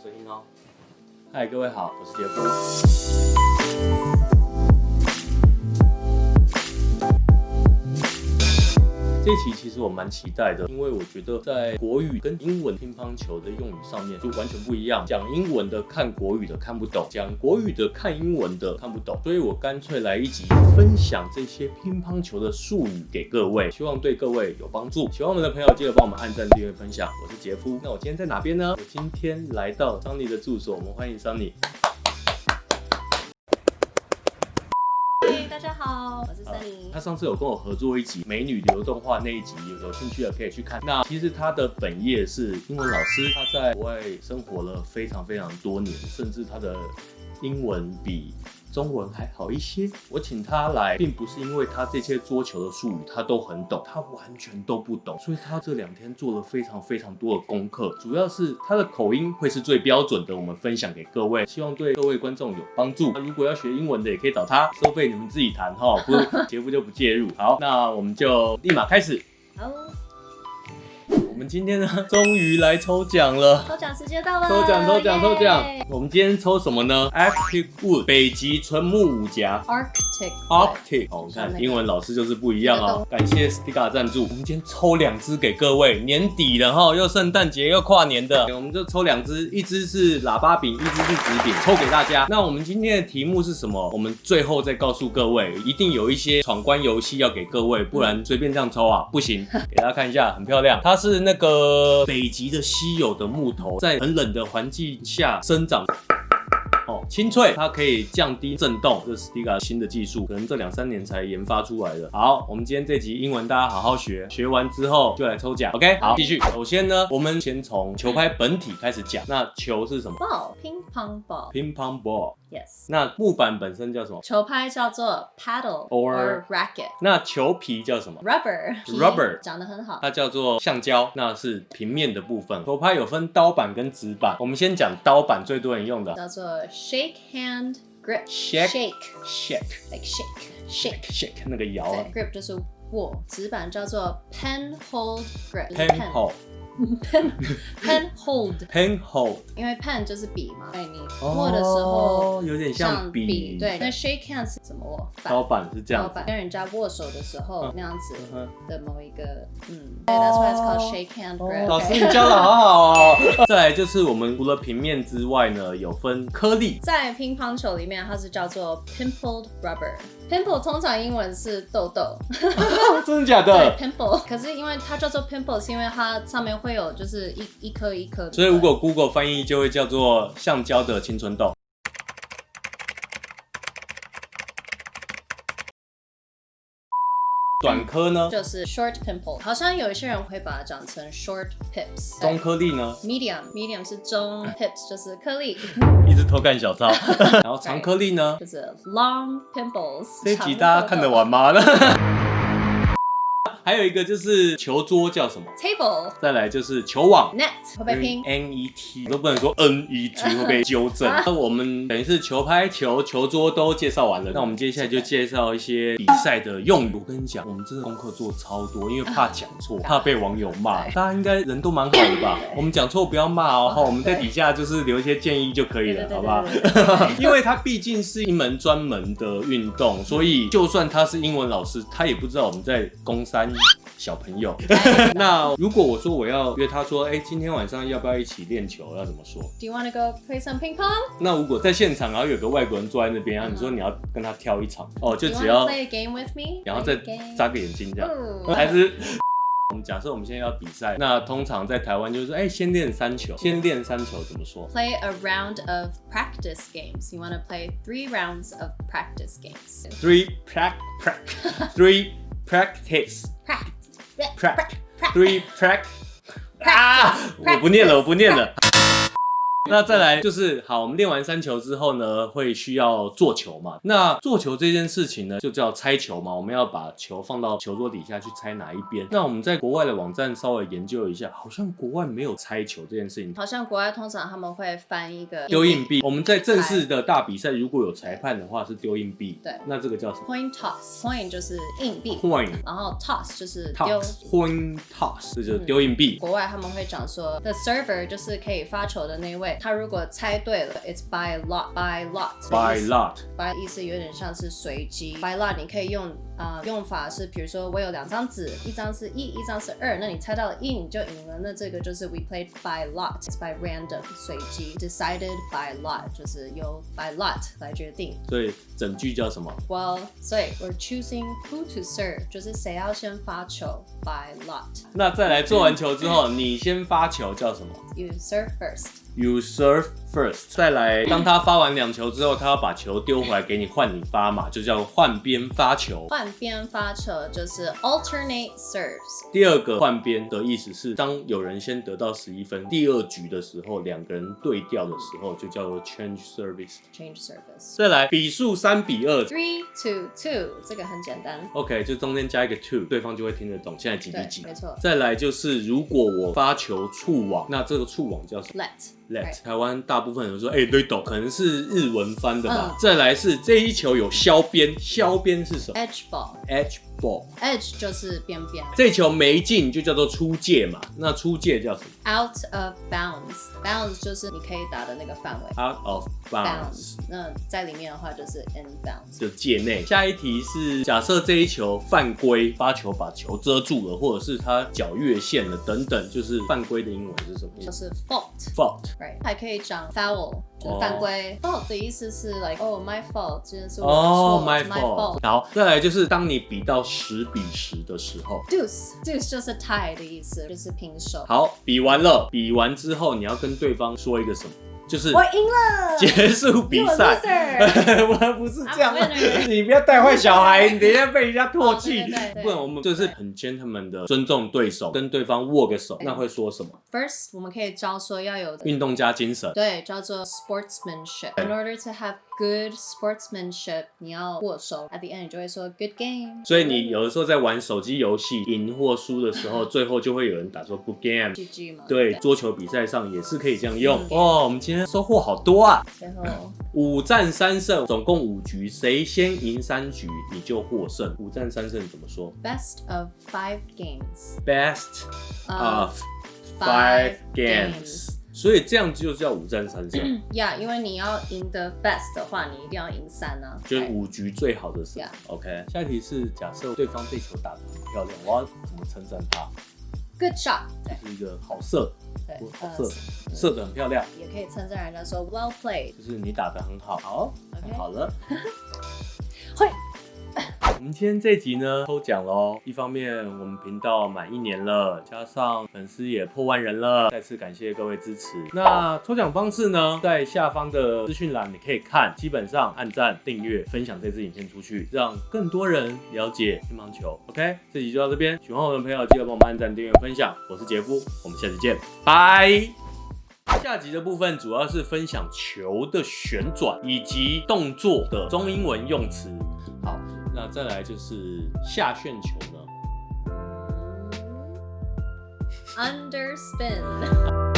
声音哦。嗨，各位好，我是杰夫。这一期其实我蛮期待的，因为我觉得在国语跟英文乒乓球的用语上面就完全不一样。讲英文的看国语的看不懂，讲国语的看英文的看不懂，所以我干脆来一集分享这些乒乓球的术语给各位，希望对各位有帮助。喜欢我们的朋友记得帮我们按赞、订阅、分享。我是杰夫，那我今天在哪边呢？我今天来到桑尼的住所，我们欢迎桑尼。大家好，我是森林。他上次有跟我合作一集美女流动画那一集，有兴趣的可以去看。那其实他的本业是英文老师，他在国外生活了非常多年，甚至他的英文比中文还好一些。我请他来，并不是因为他这些桌球的术语他都很懂，他完全都不懂，所以他这2天做了非常多的功课。主要是他的口音会是最标准的，我们分享给各位，希望对各位观众有帮助。那如果要学英文的，也可以找他，收费你们自己谈哈，不是杰夫就不介入。好，那我们就立马开始。好，我们今天呢，终于来抽奖了。抽奖时间到了！抽奖！我们今天抽什么呢 ？Arctic Wood 北极纯木五夹。Arctic， 哦，你看英文老师就是不一样哦。感谢 Stika 赞助，我们今天抽2支给各位。年底了哈，又圣诞节又跨年的，我们就抽2支，一支是喇叭饼，一支是纸饼，抽给大家。那我们今天的题目是什么？我们最后再告诉各位，一定有一些闯关游戏要给各位，不然随便这样抽啊不行。给大家看一下，很漂亮，它是那个北极的稀有的木头，在很冷的环境下生长。清脆，它可以降低震动，这是 Stika 新的技术，可能这2-3年才研发出来的。好，我们今天这集英文大家好好学，学完之后就来抽奖。OK， 好，继续。首先呢，我们先从球拍本体开始讲。那球是什么 ？ball， 乒乓 ball。乒乓 ball。Yes。 那木板本身叫什么？球拍叫做 paddle or racket。那球皮叫什么 ？rubber。讲得很好。它叫做橡胶，那是平面的部分。球拍有分刀板跟直板，我们先讲刀板，最多人用的叫做 shake hand grip。shake like shake 那个摇啊。grip 就是握，直板叫做 pen hold grip。pen hold， 因为 pen 就是笔嘛，所以你握的时候有点像笔。对，那 shake hand 是怎么握？刀板是这样子，跟人家握手的时候那样子的某一个对 ，that's why it's called shake hand grip。老师你教的好好哦。再来就是我们除了平面之外呢，有分颗粒，在乒乓球里面它是叫做 pimpled rubber。Pimple 通常英文是痘痘，真的假的？对 ，pimple。可是因为它叫做 pimple， 是因为它上面会有就是一颗一颗的。所以如果 Google 翻译就会叫做橡胶的青春痘。短颗呢？就是 short pimple， 好像有一些人会把它讲成 short pips。中颗粒呢 ？medium 是中 ，pips 就是颗粒。一直偷看小抄。然后长颗粒呢？就是 long pimples。这一集大家看得完吗？还有一个就是球桌叫什么 ？table。再来就是球网 net， 会被拼 NET， 都不能说 NET 会被纠正。那我们等于是球拍、球桌都介绍完了，那我们接下来就介绍一些比赛的用语。我跟你讲，我们真的功课做超多，因为怕讲错，怕被网友骂。大家应该人都蛮好的吧？我们讲错不要骂哦，我们在底下就是留一些建议就可以了，好不好？因为它毕竟是一门专门的运动，所以就算他是英文老师，他也不知道我们在攻三小朋友。那如果我说我要约他说，今天晚上要不要一起练球？要怎么说 ？Do you want to go play some ping pong？ 那如果在现场，然后有个外国人坐在那边，然后你说你要跟他跳一场，就只要 play a game with me， 然后再眨个眼睛这样，还是？我们假设我们现在要比赛，那通常在台湾就是说，先练3球，先练3球怎么说 ？Play a round of practice games. You want to play 3 rounds of practice games. 3 practice. 我不念了。那再来就是好，我们练完3球之后呢，会需要做球嘛？那做球这件事情呢，就叫拆球嘛。我们要把球放到球桌底下去拆哪一边。那我们在国外的网站稍微研究一下，好像国外没有拆球这件事情。好像国外通常他们会翻一个丢硬币。我们在正式的大比赛，如果有裁判的话是丢硬币。对，那这个叫什么 ？Coin toss。Coin 就是硬币。Coin， 然后 toss 就是丢。Coin toss 这就是丢硬币。国外他们会讲说 ，the server 就是可以发球的那位。对，他如果猜对了 ，it's by lot，by by lot，by 意思有点像是随机 ，by lot 你可以用用法是，比如说我有2张纸，一张是1，一张是2，那你猜到了1你就赢了，那这个就是 we played by lot，it's by random 随机 ，decided by lot 就是由 by lot 来决定。所以整句叫什么 ？Well， 所以 we're choosing who to serve， 就是谁要先发球 by lot。那再来做完球之后，你先发球叫什么 ？You serve first。You serve first。再来，当他发完2球之后，他要把球丢回来给你换你发嘛，就叫换边发球。换边发球就是 alternate serves。第二个换边的意思是，当有人先得到11分，第2局的时候，2个人对调的时候，就叫做 change service。change service。再来，比数3比2。3 to 2，这个很简单。OK， 就中间加一个 to， 对方就会听得懂现在几比几。没错。再来就是，如果我发球触网，那这个触网叫什么 ？Let。台湾大部分人说，对懂，可能是日文翻的吧。再来是这一球有削边，削边是什么 ？Edge ball。Edge ball。Edge 就是边边。这球没进就叫做出界嘛，那出界叫什么 ？Out of bounds。bounds 就是你可以打的那个范围。Out of bounds。那在里面的话就是 in bounds， 就界内。下一题是，假设这一球犯规，发球把球遮住了，或者是他脚越线了等等，就是犯规的英文是什么？就是 fault。Right， 还可以讲 foul， 就是犯规。fault 的意思是 like my fault， 这件事我的错。my fault。好，再来就是当你比到10比10的时候 ，deuce 就是 tie 的意思，就是平手。好，比完了，比完之后你要跟对方说一个什么？就是我赢了，结束比赛。我不是这样，你不要带坏小孩，你等一下被人家唾弃。不然我们就是很 gentleman 的尊重对手，跟对方握个手，那会说什么 ？First， 我们可以教说要有运动家精神，对，叫做 sportsmanship。In order to have good sportsmanship， 你要握手。At the end， 你就会说 good game。所以你有的时候在玩手机游戏赢或输的时候，最后就会有人打说 good game。GG 嘛。对，桌球比赛上也是可以这样用。我们今天收获好多啊！最后5战3胜，总共5局，谁先赢3局你就获胜。5战3胜怎么说 ？Best of 5 games。 Best of 5 games。所以这样就叫5战3胜。Yeah， 因为你要赢得 best 的话，你一定要赢3啊。就是5局最好的时候。OK， 下一题是假设对方这球打得很漂亮，我要怎么称赞他 ？Good shot， 就是一个好射。对，好射得很漂亮，也可以称赞人家说 well played， 就是你打得很好。好，很好了。会。我们今天这集呢抽奖咯，一方面我们频道满1年了，加上粉丝也破万人了，再次感谢各位支持。那抽奖方式呢，在下方的资讯栏你可以看，基本上按赞、订阅、分享这支影片出去，让更多人了解乒乓球。OK， 这集就到这边，喜欢我的朋友记得帮我们按赞、订阅、分享。我是杰夫，我们下期见，拜。下集的部分主要是分享球的旋转以及动作的中英文用词。好，那再来就是下旋球呢 ，Underspin。